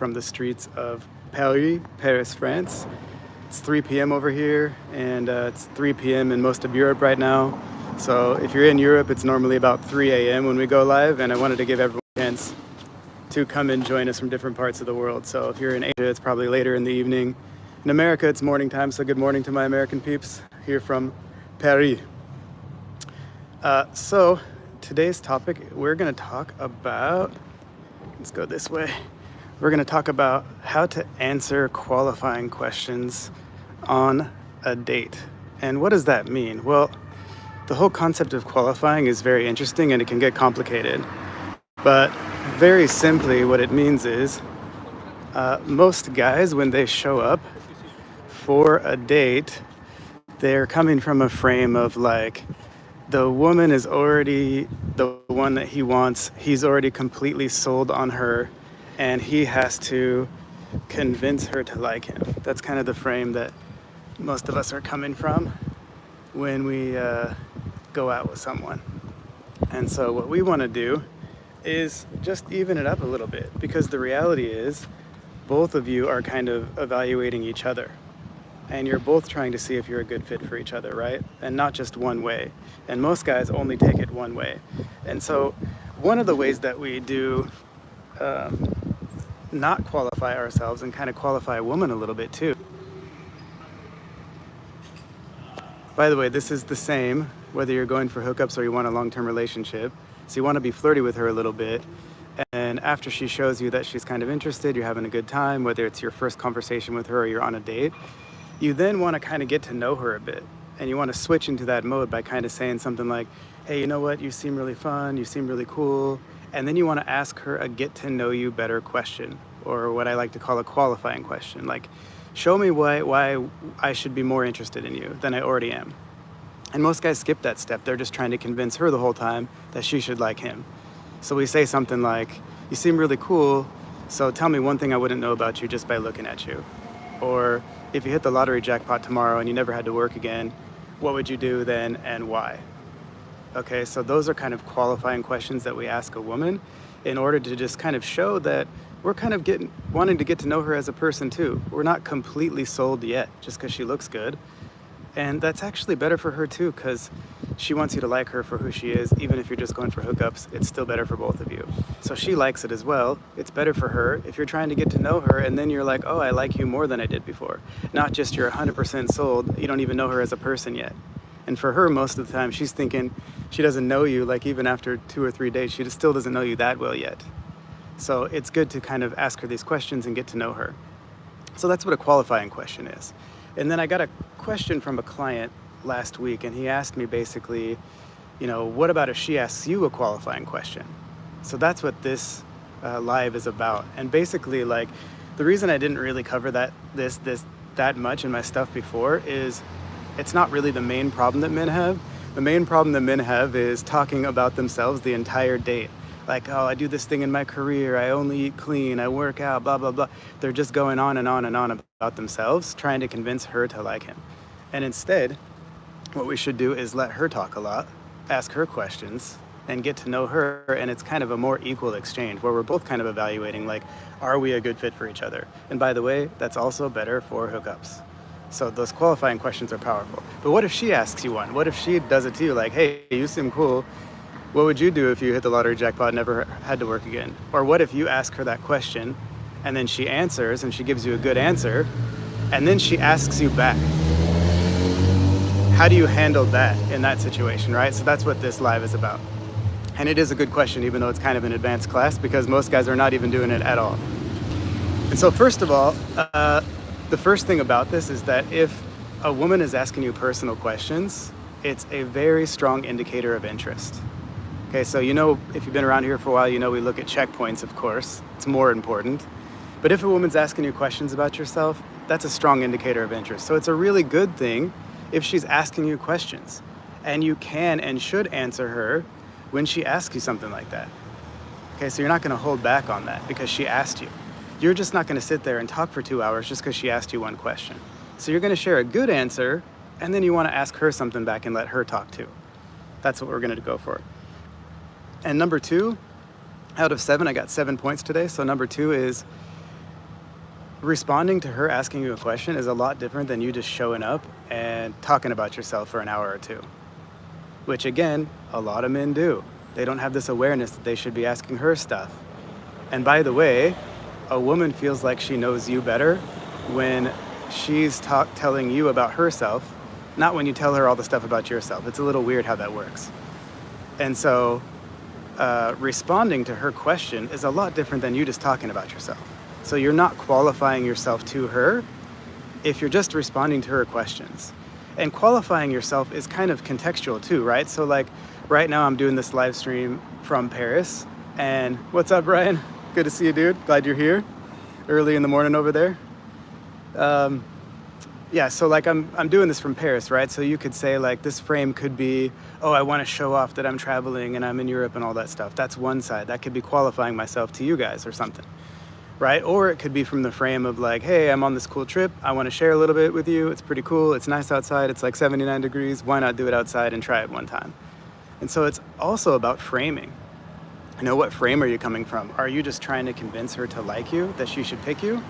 from the streets of Paris, France. It's 3 p.m. over here, and it's 3 p.m. in most of Europe right now. So if you're in Europe, it's normally about 3 a.m. when we go live, and I wanted to give everyone a chance to come and join us from different parts of the world. So if you're in Asia, it's probably later in the evening. In America, it's morning time, so good morning to my American peeps here from Paris. So today's topic, we're going to talk about, let's go this way. We're going to talk about how to answer qualifying questions on a date. And what does that mean? Well, the whole concept of qualifying is very interesting and it can get complicated. But very simply, what it means is most guys, when they show up for a date, they're coming from a frame of like, the woman is already the one that he wants. He's already completely sold on her, and he has to convince her to like him. That's kind of the frame that most of us are coming from when we go out with someone. And so what we want to do is just even it up a little bit, because the reality is both of you are kind of evaluating each other. And you're both trying to see if you're a good fit for each other, right? And not just one way. And most guys only take it one way. And so one of the ways that we do not qualify ourselves and kind of qualify a woman a little bit too. By the way, this is the same whether you're going for hookups or you want a long-term relationship. So you want to be flirty with her a little bit. And after she shows you that she's kind of interested, you're having a good time, whether it's your first conversation with her or you're on a date, you then want to kind of get to know her a bit. And you want to switch into that mode by kind of saying something like, hey, you know what? You seem really fun. You seem really cool. And then you want to ask her a get to know you better question, or what I like to call a qualifying question. Like, show me why I should be more interested in you than I already am. And most guys skip that step. They're just trying to convince her the whole time that she should like him. So we say something like, you seem really cool, so tell me one thing I wouldn't know about you just by looking at you. Or if you hit the lottery jackpot tomorrow and you never had to work again, what would you do then and why? Okay, so those are kind of qualifying questions that we ask a woman in order to just kind of show that we're kind of wanting to get to know her as a person too. We're not completely sold yet just because she looks good. And that's actually better for her too, because she wants you to like her for who she is. Even if you're just going for hookups, it's still better for both of you. So she likes it as well. It's better for her if you're trying to get to know her and then you're like, oh, I like you more than I did before. Not just you're 100% sold, you don't even know her as a person yet. And for her, most of the time, she's thinking she doesn't know you, like even after 2 or 3 days, she still doesn't know you that well yet. So it's good to kind of ask her these questions and get to know her. So that's what a qualifying question is. And then I got a question from a client last week, and he asked me basically, you know, what about if she asks you a qualifying question? So that's what this live is about. And basically, like, the reason I didn't really cover that much in my stuff before is it's not really the main problem that men have. The main problem that men have is talking about themselves the entire date. Like, oh, I do this thing in my career, I only eat clean, I work out, blah, blah, blah. They're just going on and on and on about themselves, trying to convince her to like him. And instead, what we should do is let her talk a lot, ask her questions, and get to know her. And it's kind of a more equal exchange where we're both kind of evaluating, like, are we a good fit for each other? And by the way, that's also better for hookups. So those qualifying questions are powerful. But what if she asks you one? What if she does it to you, like, hey, you seem cool. What would you do if you hit the lottery jackpot and never had to work again? Or what if you ask her that question and then she answers and she gives you a good answer and then she asks you back? How do you handle that in that situation, right? So that's what this live is about. And it is a good question, even though it's kind of an advanced class, because most guys are not even doing it at all. And so first of all, the first thing about this is that if a woman is asking you personal questions, it's a very strong indicator of interest. Okay, so you know, if you've been around here for a while, you know we look at checkpoints, of course. It's more important. But if a woman's asking you questions about yourself, that's a strong indicator of interest. So it's a really good thing if she's asking you questions. And you can and should answer her when she asks you something like that. Okay, so you're not gonna hold back on that because she asked you. You're just not gonna sit there and talk for 2 hours just because she asked you one question. So you're gonna share a good answer, and then you wanna ask her something back and let her talk too. That's what we're gonna go for. And number 2, out of 7, I got 7 points today. So number 2 is responding to her asking you a question is a lot different than you just showing up and talking about yourself for an hour or two, which again, a lot of men do. They don't have this awareness that they should be asking her stuff. And by the way, a woman feels like she knows you better when she's telling you about herself, not when you tell her all the stuff about yourself. It's a little weird how that works. And so responding to her question is a lot different than you just talking about yourself. So you're not qualifying yourself to her if you're just responding to her questions. And qualifying yourself is kind of contextual too, right? So like right now I'm doing this live stream from Paris. And what's up, Brian? Good to see you, dude. Glad you're here early in the morning over there. Yeah, so like I'm doing this from Paris, right? So you could say like this frame could be, oh, I want to show off that I'm traveling and I'm in Europe and all that stuff. That's one side. That could be qualifying myself to you guys or something, right? Or it could be from the frame of like, hey, I'm on this cool trip. I want to share a little bit with you. It's pretty cool. It's nice outside. It's like 79 degrees. Why not do it outside and try it one time? And so it's also about framing. You know, what frame are you coming from? Are you just trying to convince her to like you, that she should pick you?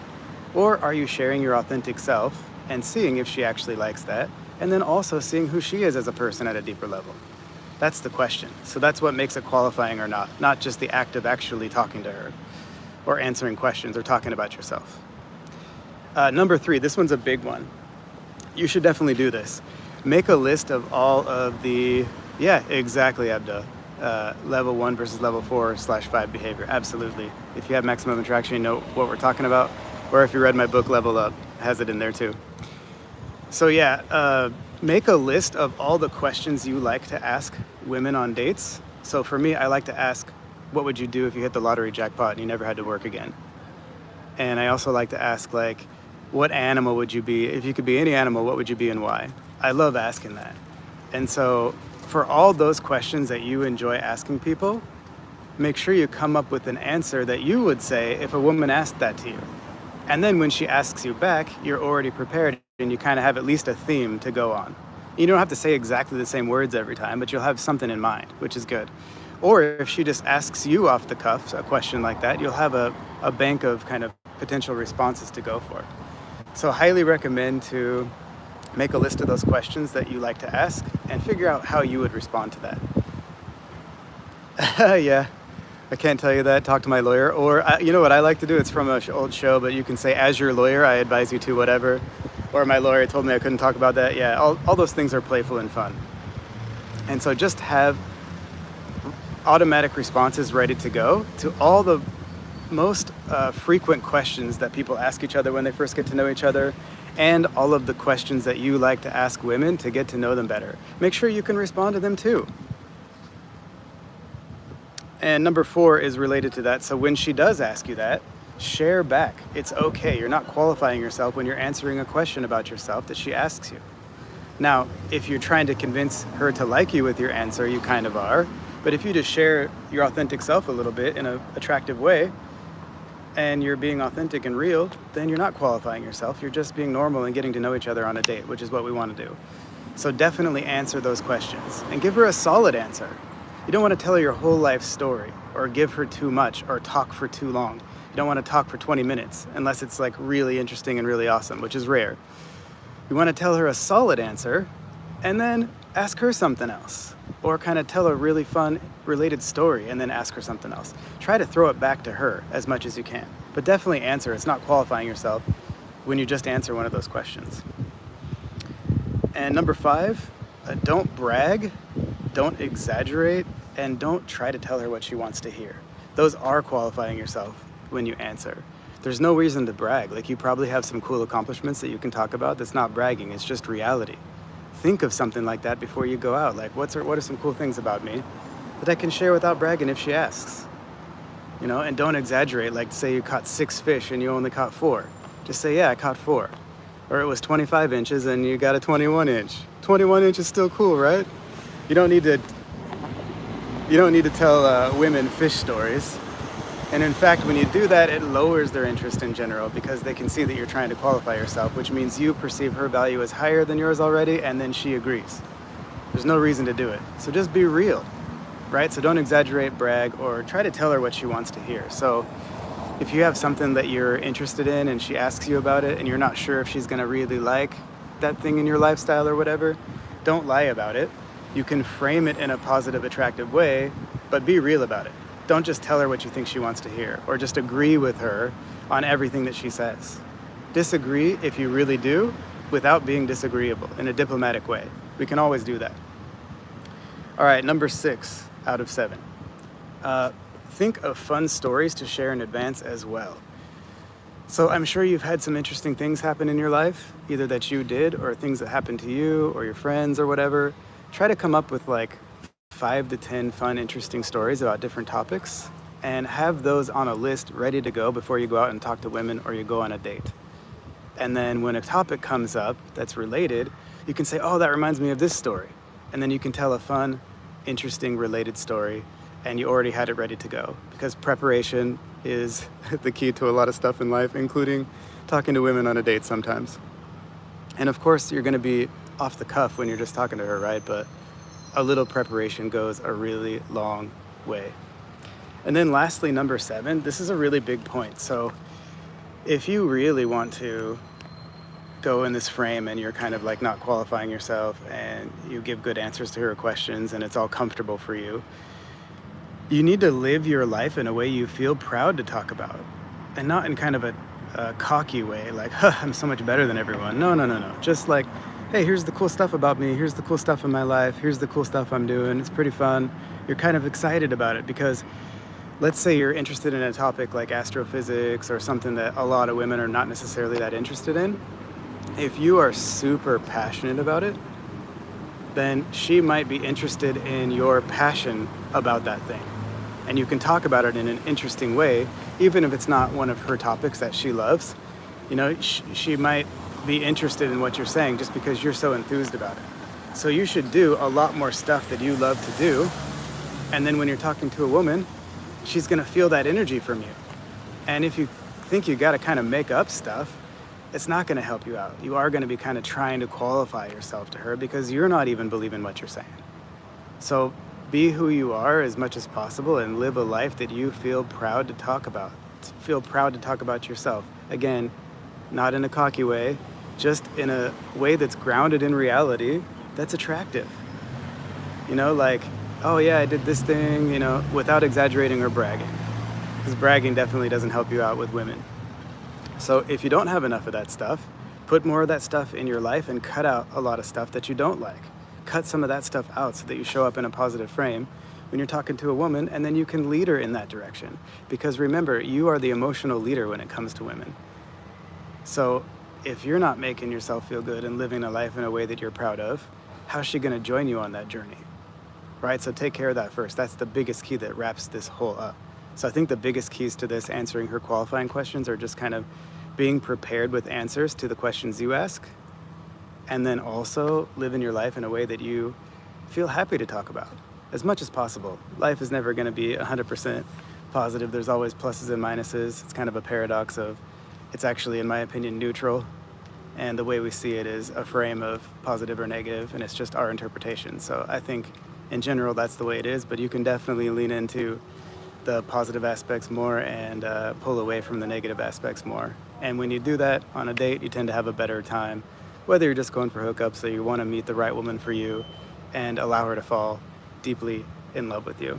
Or are you sharing your authentic self and seeing if she actually likes that, and then also seeing who she is as a person at a deeper level? That's the question. So that's what makes it qualifying or not just the act of actually talking to her or answering questions or talking about yourself. Number 3, this one's a big one. You should definitely do this. Make a list of all of the, yeah, exactly, Abda. Level 1 versus level 4/5 behavior. Absolutely. If you have maximum attraction, you know what we're talking about. Or if you read my book, Level Up, it has it in there too. So yeah, make a list of all the questions you like to ask women on dates. So for me, I like to ask, what would you do if you hit the lottery jackpot and you never had to work again? And I also like to ask like, what animal would you be? If you could be any animal, what would you be and why? I love asking that. And so for all those questions that you enjoy asking people, make sure you come up with an answer that you would say if a woman asked that to you. And then when she asks you back, you're already prepared and you kind of have at least a theme to go on. You don't have to say exactly the same words every time, but you'll have something in mind, which is good. Or if she just asks you off the cuff a question like that, you'll have a bank of kind of potential responses to go for. So I highly recommend to make a list of those questions that you like to ask and figure out how you would respond to that. Yeah, I can't tell you that. Talk to my lawyer. Or you know what I like to do? It's from an old show, but you can say, as your lawyer, I advise you to whatever. Or my lawyer told me I couldn't talk about that. Yeah, all those things are playful and fun. And so just have automatic responses ready to go to all the most frequent questions that people ask each other when they first get to know each other, and all of the questions that you like to ask women to get to know them better. Make sure you can respond to them too. And number 4 is related to that. So when she does ask you that, share back. It's okay. You're not qualifying yourself when you're answering a question about yourself that she asks you. Now, if you're trying to convince her to like you with your answer, you kind of are. But if you just share your authentic self a little bit in an attractive way, and you're being authentic and real, then you're not qualifying yourself. You're just being normal and getting to know each other on a date, which is what we want to do. So definitely answer those questions and give her a solid answer. You don't want to tell her your whole life story or give her too much or talk for too long. You don't want to talk for 20 minutes unless it's like really interesting and really awesome, which is rare. You want to tell her a solid answer and then ask her something else, or kind of tell a really fun related story and then ask her something else. Try to throw it back to her as much as you can, but definitely answer. It's not qualifying yourself when you just answer one of those questions. And number 5, don't brag, don't exaggerate, and don't try to tell her what she wants to hear. Those are qualifying yourself when you answer. There's no reason to brag. Like, you probably have some cool accomplishments that you can talk about. That's not bragging, it's just reality. Think of something like that before you go out. Like, what are some cool things about me that I can share without bragging if she asks? You know, and don't exaggerate. Like, say you caught 6 fish and you only caught 4. Just say, yeah, I caught 4. Or it was 25 inches and you got a 21 inch. 21 inch is still cool, right? You don't need to tell women fish stories. And in fact, when you do that, it lowers their interest in general because they can see that you're trying to qualify yourself, which means you perceive her value as higher than yours already, and then she agrees. There's no reason to do it. So just be real, right? So don't exaggerate, brag, or try to tell her what she wants to hear. So If you have something that you're interested in and she asks you about it and you're not sure if she's gonna really like that thing in your lifestyle or whatever, don't lie about it. You can frame it in a positive, attractive way, but be real about it. Don't just tell her what you think she wants to hear, or just agree with her on everything that she says. Disagree if you really do, without being disagreeable, in a diplomatic way. We can always do that. All right, number 6 out of 7. Think of fun stories to share in advance as well. So I'm sure you've had some interesting things happen in your life, either that you did or things that happened to you or your friends or whatever. Try to come up with like 5 to 10 fun, interesting stories about different topics and have those on a list ready to go before you go out and talk to women or you go on a date. And then when a topic comes up that's related, you can say, oh, that reminds me of this story. And then you can tell a fun, interesting, related story, and you already had it ready to go. Because preparation is the key to a lot of stuff in life, including talking to women on a date sometimes. And of course, you're gonna be off the cuff when you're just talking to her, right? But a little preparation goes a really long way. And then lastly, number 7, this is a really big point. So if you really want to go in this frame and you're kind of like not qualifying yourself and you give good answers to her questions and it's all comfortable for you, you need to live your life in a way you feel proud to talk about, and not in kind of a cocky way, like, huh, I'm so much better than everyone. No. Just like, hey, here's the cool stuff about me. Here's the cool stuff in my life. Here's the cool stuff I'm doing. It's pretty fun. You're kind of excited about it because let's say you're interested in a topic like astrophysics or something that a lot of women are not necessarily that interested in. If you are super passionate about it, then she might be interested in your passion about that thing. And you can talk about it in an interesting way, even if it's not one of her topics that she loves. You know, she might be interested in what you're saying just because you're so enthused about it. So you should do a lot more stuff that you love to do. And then when you're talking to a woman, she's gonna feel that energy from you. And if you think you gotta kind of make up stuff, it's not gonna help you out. You are gonna be kind of trying to qualify yourself to her because you're not even believing what you're saying. So be who you are as much as possible and live a life that you feel proud to talk about. Feel proud to talk about yourself. Again, not in a cocky way, just in a way that's grounded in reality, that's attractive. You know, like, oh yeah, I did this thing, you know, without exaggerating or bragging. Because bragging definitely doesn't help you out with women. So if you don't have enough of that stuff, put more of that stuff in your life and cut out a lot of stuff that you don't like. Cut some of that stuff out so that you show up in a positive frame when you're talking to a woman, and then you can lead her in that direction. Because remember, you are the emotional leader when it comes to women. So if you're not making yourself feel good and living a life in a way that you're proud of, how's she gonna join you on that journey? Right, so take care of that first. That's the biggest key that wraps this whole up. So I think the biggest keys to this, answering her qualifying questions, are just kind of being prepared with answers to the questions you ask, and then also living your life in a way that you feel happy to talk about as much as possible. Life is never gonna be 100% positive. There's always pluses and minuses. It's kind of a paradox of, it's actually, in my opinion, neutral. And the way we see it is a frame of positive or negative, and it's just our interpretation. So I think in general, that's the way it is, but you can definitely lean into the positive aspects more and pull away from the negative aspects more. And when you do that on a date, you tend to have a better time, whether you're just going for hookups or you want to meet the right woman for you and allow her to fall deeply in love with you.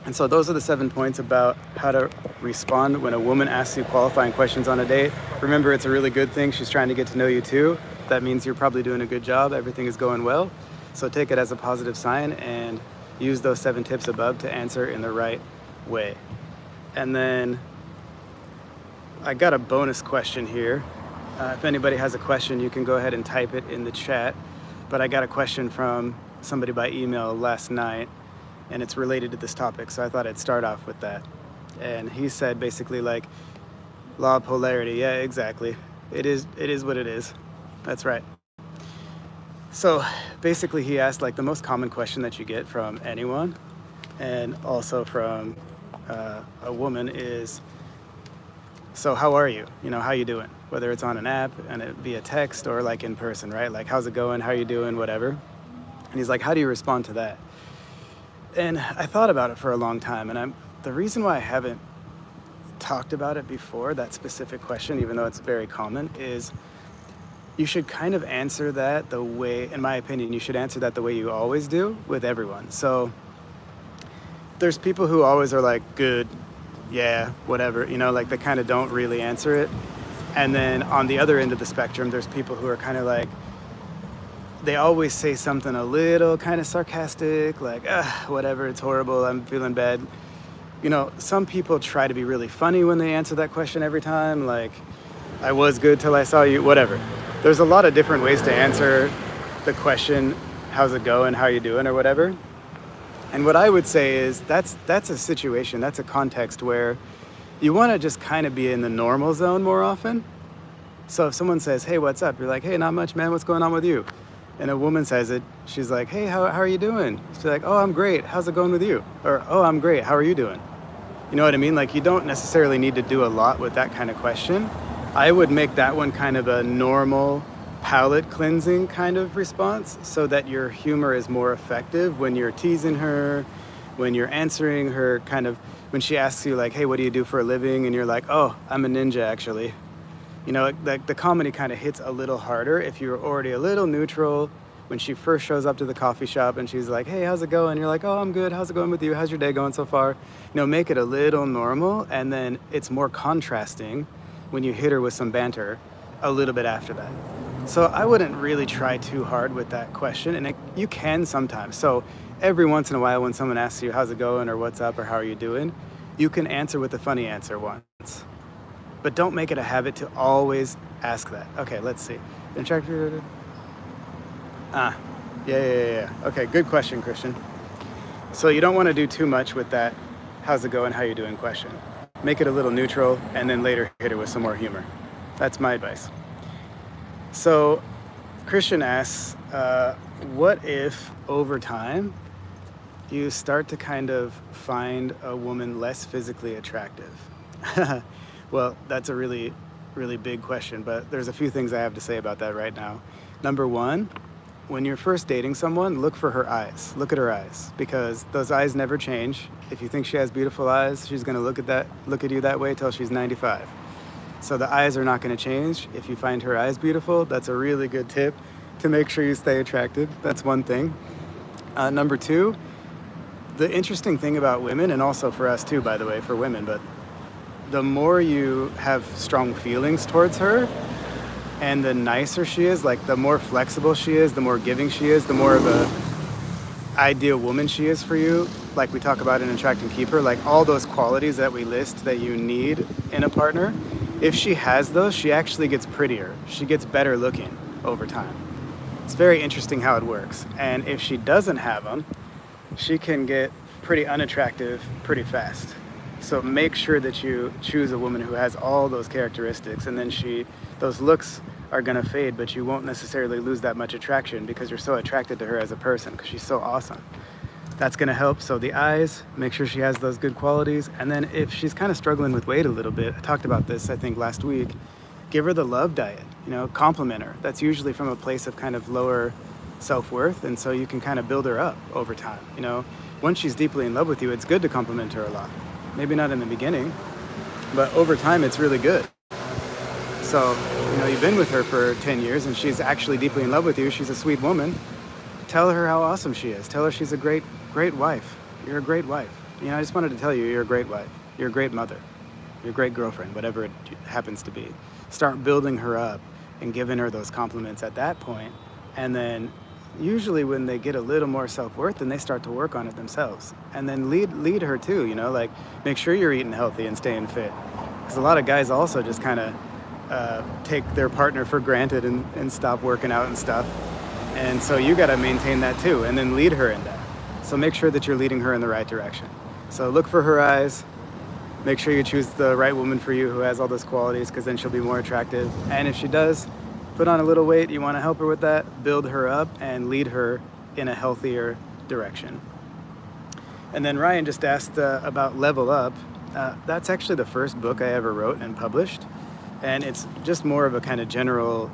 And so those are the 7 points about how to respond when a woman asks you qualifying questions on a date. Remember, it's a really good thing. She's trying to get to know you too. That means you're probably doing a good job. Everything is going well. So take it as a positive sign and use those 7 tips above to answer in the right way. And then I got a bonus question here. If anybody has a question, you can go ahead and type it in the chat. But I got a question from somebody by email last night, and it's related to this topic, so I thought I'd start off with that. And he said basically like, law of polarity. Yeah, exactly. It is what it is. That's right. So basically he asked like the most common question that you get from anyone and also from a woman is, so how are you? You know, how you doing? Whether it's on an app and it via text or like in person, right? Like, how's it going? How you doing? Whatever. And he's like, how do you respond to that? And I thought about it for a long time, and the reason why I haven't talked about it before, that specific question, even though it's very common, is you should kind of answer that the way, in my opinion, you should answer that the way you always do with everyone. So there's people who always are like, good, yeah, whatever, like they kind of don't really answer it. And then on the other end of the spectrum, there's people who are kind of like, they always say something a little kind of sarcastic, like, whatever, it's horrible, I'm feeling bad. Some people try to be really funny when they answer that question every time, like, I was good till I saw you, whatever. There's a lot of different ways to answer the question, how's it going, how you doing, or whatever. And what I would say is that's a situation, that's a context where you want to just kind of be in the normal zone more often. So if someone says, hey, what's up? You're like, hey, not much, man, what's going on with you? And a woman says it, she's like, hey, how are you doing? She's like, oh, I'm great, how's it going with you? Or, oh, I'm great, how are you doing? You know what I mean? Like, you don't necessarily need to do a lot with that kind of question. I would make that one kind of a normal palate cleansing kind of response so that your humor is more effective when you're teasing her, when you're answering her kind of, when she asks you like, hey, what do you do for a living? And you're like, oh, I'm a ninja actually. The comedy kind of hits a little harder if you're already a little neutral when she first shows up to the coffee shop and she's like, hey, how's it going? And you're like, oh, I'm good. How's it going with you? How's your day going so far? Make it a little normal, and then it's more contrasting when you hit her with some banter a little bit after that. So I wouldn't really try too hard with that question, and you can sometimes. So every once in a while when someone asks you, how's it going, or what's up, or how are you doing, you can answer with a funny answer once. But don't make it a habit to always ask that. Okay, let's see. Yeah. Okay, good question, Christian. So you don't want to do too much with that how's it going, how you doing question. Make it a little neutral, and then later hit it with some more humor. That's my advice. So Christian asks, what if over time you start to kind of find a woman less physically attractive? Well, that's a really, really big question, but there's a few things I have to say about that right now. Number one, when you're first dating someone, look for her eyes. Look at her eyes, because those eyes never change. If you think she has beautiful eyes, she's gonna look at you that way till she's 95. So the eyes are not gonna change. If you find her eyes beautiful, that's a really good tip to make sure you stay attracted. That's one thing. Number two, the interesting thing about women, and also for us too, by the way, for women, but the more you have strong feelings towards her, and the nicer she is, like the more flexible she is, the more giving she is, the more of a ideal woman she is for you, like we talk about in Attract and Keep Her, like all those qualities that we list that you need in a partner, if she has those, she actually gets prettier. She gets better looking over time. It's very interesting how it works. And if she doesn't have them, she can get pretty unattractive pretty fast. So make sure that you choose a woman who has all those characteristics, and then those looks are gonna fade, but you won't necessarily lose that much attraction because you're so attracted to her as a person because she's so awesome. That's gonna help. So the eyes, make sure she has those good qualities. And then if she's kind of struggling with weight a little bit, I talked about this, I think last week, give her the love diet, compliment her. That's usually from a place of kind of lower self-worth, and so you can kind of build her up over time. Once she's deeply in love with you, it's good to compliment her a lot. Maybe not in the beginning, but over time it's really good. So, you've been with her for 10 years and she's actually deeply in love with you. She's a sweet woman. Tell her how awesome she is. Tell her she's a great, great wife. You're a great wife. I just wanted to tell you, you're a great wife. You're a great mother. You're a great girlfriend, whatever it happens to be. Start building her up and giving her those compliments at that point. And then usually when they get a little more self-worth, then they start to work on it themselves. And then lead her too, like make sure you're eating healthy and staying fit. Because a lot of guys also just kind of take their partner for granted and stop working out and stuff. And so you got to maintain that too, and then lead her in that. So make sure that you're leading her in the right direction. So look for her eyes. Make sure you choose the right woman for you who has all those qualities, because then she'll be more attractive. And if she does put on a little weight, you want to help her with that, build her up and lead her in a healthier direction. And then Ryan just asked about Level Up. That's actually the first book I ever wrote and published. And it's just more of a kind of general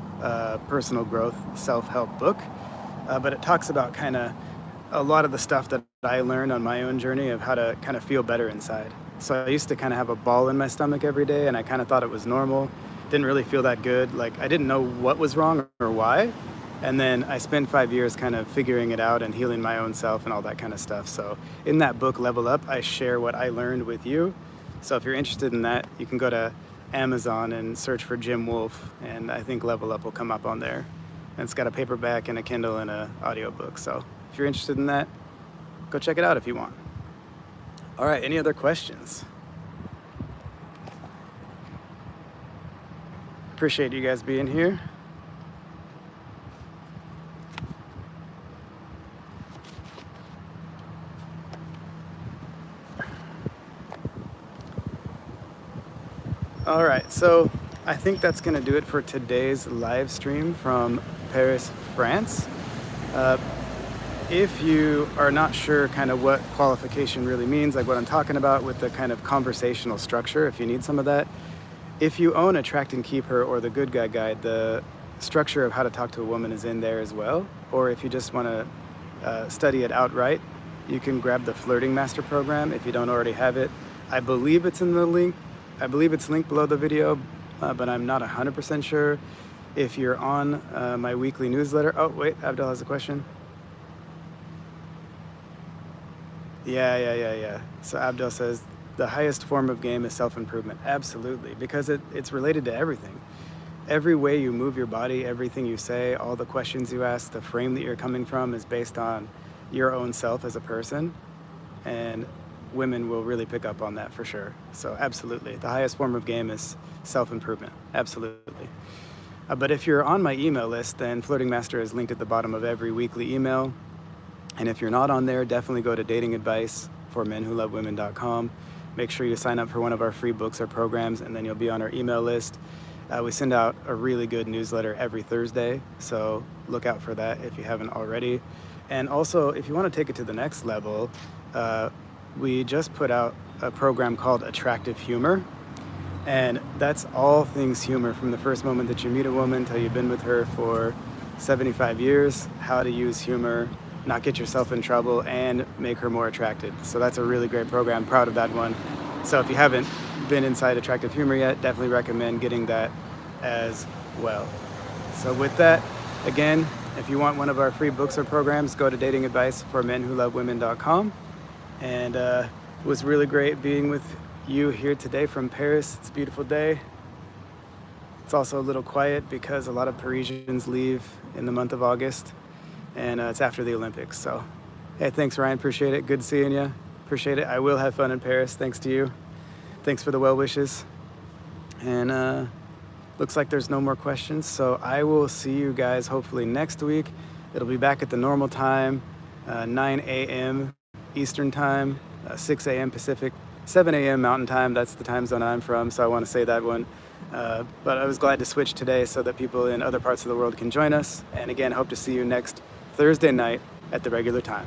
personal growth, self-help book. But it talks about kind of a lot of the stuff that I learned on my own journey of how to kind of feel better inside. So I used to kind of have a ball in my stomach every day, and I kind of thought it was normal. Didn't really feel that good. Like, I didn't know what was wrong or why. And then I spent 5 years kind of figuring it out and healing my own self and all that kind of stuff. So in that book, Level Up, I share what I learned with you. So if you're interested in that, you can go to Amazon and search for Jim Wolf, and I think Level Up will come up on there. And it's got a paperback and a Kindle and an audiobook. So if you're interested in that, go check it out if you want. All right, any other questions? Appreciate you guys being here. All right, so I think that's going to do it for today's live stream from Paris, France. If you are not sure kind of what qualification really means, like what I'm talking about with the kind of conversational structure, if you need some of that, if you own Attract and Keep Her or the Good Guy Guide, the structure of how to talk to a woman is in there as well. Or if you just want to study it outright, you can grab the Flirting Master program if you don't already have it. I believe it's in the link. I believe it's linked below the video, but I'm not 100% sure. If you're on my weekly newsletter, oh wait, Abdel has a question. Yeah. So Abdel says, the highest form of game is self-improvement. Absolutely, because it's related to everything. Every way you move your body, everything you say, all the questions you ask, the frame that you're coming from is based on your own self as a person. And women will really pick up on that for sure. So absolutely, the highest form of game is self-improvement. Absolutely. But if you're on my email list, then Flirting Master is linked at the bottom of every weekly email. And if you're not on there, definitely go to datingadviceformenwholovewomen.com. Make sure you sign up for one of our free books or programs, and then you'll be on our email list. We send out a really good newsletter every Thursday, so look out for that if you haven't already. And also, if you want to take it to the next level, we just put out a program called Attractive Humor. And that's all things humor, from the first moment that you meet a woman till you've been with her for 75 years, how to use humor, not get yourself in trouble, and make her more attracted. So that's a really great program. Proud of that one. So if you haven't been inside Attractive Humor yet, definitely recommend getting that as well. So with that, again, if you want one of our free books or programs, go to datingadviceformenwholovewomen.com. And it was really great being with you here today from Paris. It's a beautiful day. It's also a little quiet because a lot of Parisians leave in the month of August, and it's after the Olympics. So, hey, thanks, Ryan. Appreciate it. Good seeing you. Appreciate it. I will have fun in Paris. Thanks to you. Thanks for the well wishes. And looks like there's no more questions. So I will see you guys hopefully next week. It'll be back at the normal time, 9 a.m. Eastern time, 6 a.m. Pacific, 7 a.m. Mountain time. That's the time zone I'm from, so I want to say that one. But I was glad to switch today so that people in other parts of the world can join us. And again, hope to see you next Thursday night at the regular time.